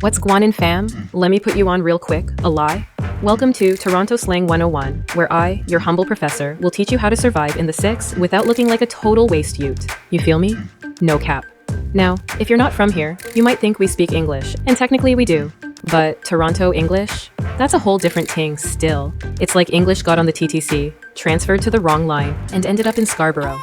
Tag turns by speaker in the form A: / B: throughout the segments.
A: What's guanin fam? Let me put you on real quick, a lie. Welcome to Toronto Slang 101, where I, your humble professor, will teach you how to survive in the six without looking like a total waste ute. You feel me? No cap. Now, if you're not from here, you might think we speak English, and technically we do. But Toronto English? That's a whole different ting still. It's like English got on the TTC, transferred to the wrong line, and ended up in Scarborough.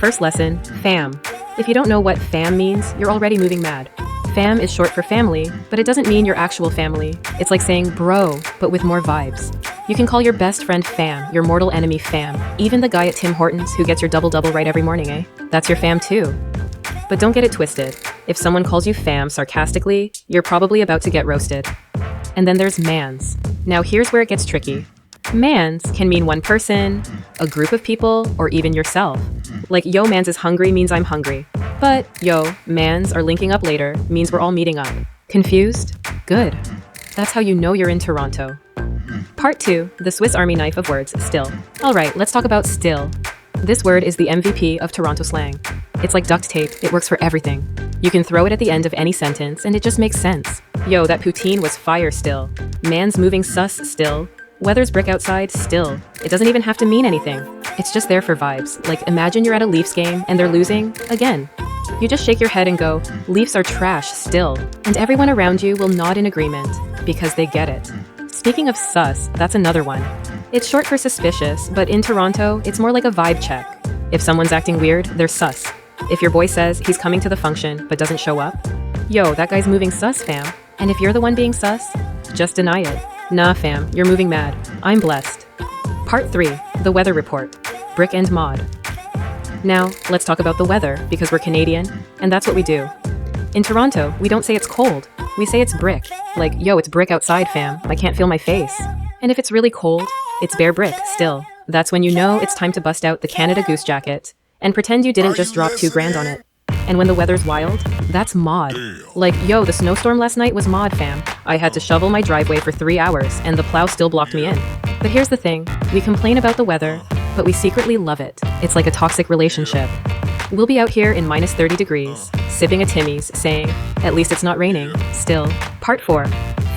A: First lesson, fam. If you don't know what fam means, you're already moving mad. Fam is short for family, but it doesn't mean your actual family. It's like saying bro, but with more vibes. You can call your best friend fam, your mortal enemy fam, even the guy at Tim Hortons who gets your double-double right every morning, eh? That's your fam too. But don't get it twisted. If someone calls you fam sarcastically, you're probably about to get roasted. And then there's mans. Now here's where it gets tricky. Mans can mean one person, a group of people, or even yourself. Like yo mans is hungry means I'm hungry. But yo mans are linking up later means we're all meeting up. Confused? Good. That's how you know you're in Toronto. Part 2, the Swiss Army knife of words, still. Alright, let's talk about still. This word is the MVP of Toronto slang. It's like duct tape, it works for everything. You can throw it at the end of any sentence and it just makes sense. Yo, that poutine was fire still. Man's moving sus still. Weather's brick outside still. It doesn't even have to mean anything. It's just there for vibes. Like imagine you're at a Leafs game and they're losing again. You just shake your head and go, Leafs are trash still. And everyone around you will nod in agreement because they get it. Speaking of sus, that's another one. It's short for suspicious, but in Toronto, it's more like a vibe check. If someone's acting weird, they're sus. If your boy says he's coming to the function but doesn't show up, yo, that guy's moving sus, fam. And if you're the one being sus, just deny it. Nah, fam, you're moving mad. I'm blessed. Part 3, the weather report. Brick and mod. Now, let's talk about the weather, because we're Canadian, and that's what we do. In Toronto, we don't say it's cold. We say it's brick. Like, yo, it's brick outside, fam. I can't feel my face. And if it's really cold, it's bare brick, still. That's when you know it's time to bust out the Canada Goose jacket and pretend you didn't just drop $2,000 on it. And when the weather's wild, that's mod. Like, yo, the snowstorm last night was mod, fam. I had to shovel my driveway for 3 hours and the plow still blocked me in. But here's the thing, we complain about the weather, but we secretly love it. It's like a toxic relationship. We'll be out here in minus 30 degrees, sipping a Timmy's, saying, at least it's not raining, still. Part 4,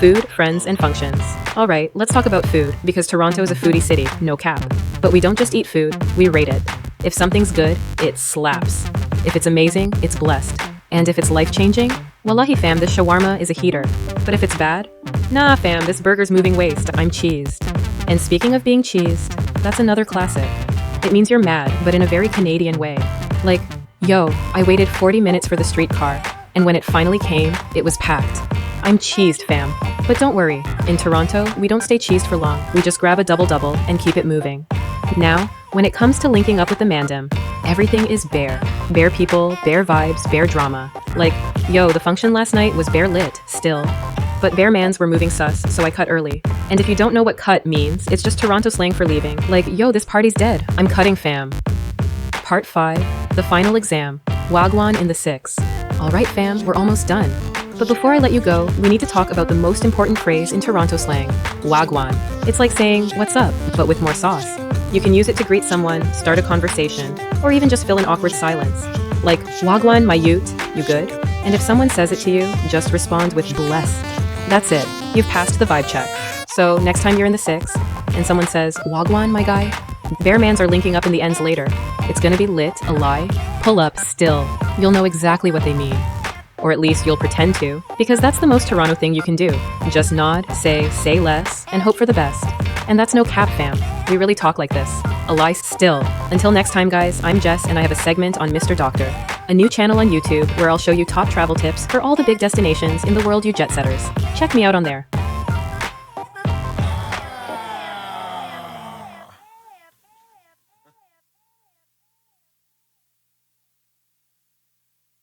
A: food, friends, and functions. Alright, let's talk about food, because Toronto is a foodie city, no cap. But we don't just eat food, we rate it. If something's good, it slaps. If it's amazing, it's blessed. And if it's life-changing, wallahi fam, this shawarma is a heater. But if it's bad, nah fam, this burger's moving waste, I'm cheesed. And speaking of being cheesed, that's another classic. It means you're mad, but in a very Canadian way. Like, yo, I waited 40 minutes for the streetcar, and when it finally came, it was packed. I'm cheesed, fam. But don't worry, in Toronto, we don't stay cheesed for long. We just grab a double-double and keep it moving. Now, when it comes to linking up with the mandem, everything is bare. Bare people, bare vibes, bare drama. Like, yo, the function last night was bare lit, still. But bare mans were moving sus, so I cut early. And if you don't know what cut means, it's just Toronto slang for leaving. Like, yo, this party's dead. I'm cutting, fam. Part 5, the final exam. Wagwan in the 6. Alright, fam, we're almost done. But before I let you go, we need to talk about the most important phrase in Toronto slang, wagwan. It's like saying, what's up, but with more sauce. You can use it to greet someone, start a conversation, or even just fill an awkward silence. Like, wagwan, my ute, you good? And if someone says it to you, just respond with blessed. That's it, you've passed the vibe check. So next time you're in the 6, and someone says, wagwan, my guy, bare mans are linking up in the ends later. It's gonna be lit, a lie, pull up, still. You'll know exactly what they mean. Or at least you'll pretend to, because that's the most Toronto thing you can do. Just nod, say less, and hope for the best. And that's no cap, fam. We really talk like this. A lie still. Until next time, guys, I'm Jess, and I have a segment on Mr.Doctor, a new channel on YouTube where I'll show you top travel tips for all the big destinations in the world, you jet setters. Check me out on there.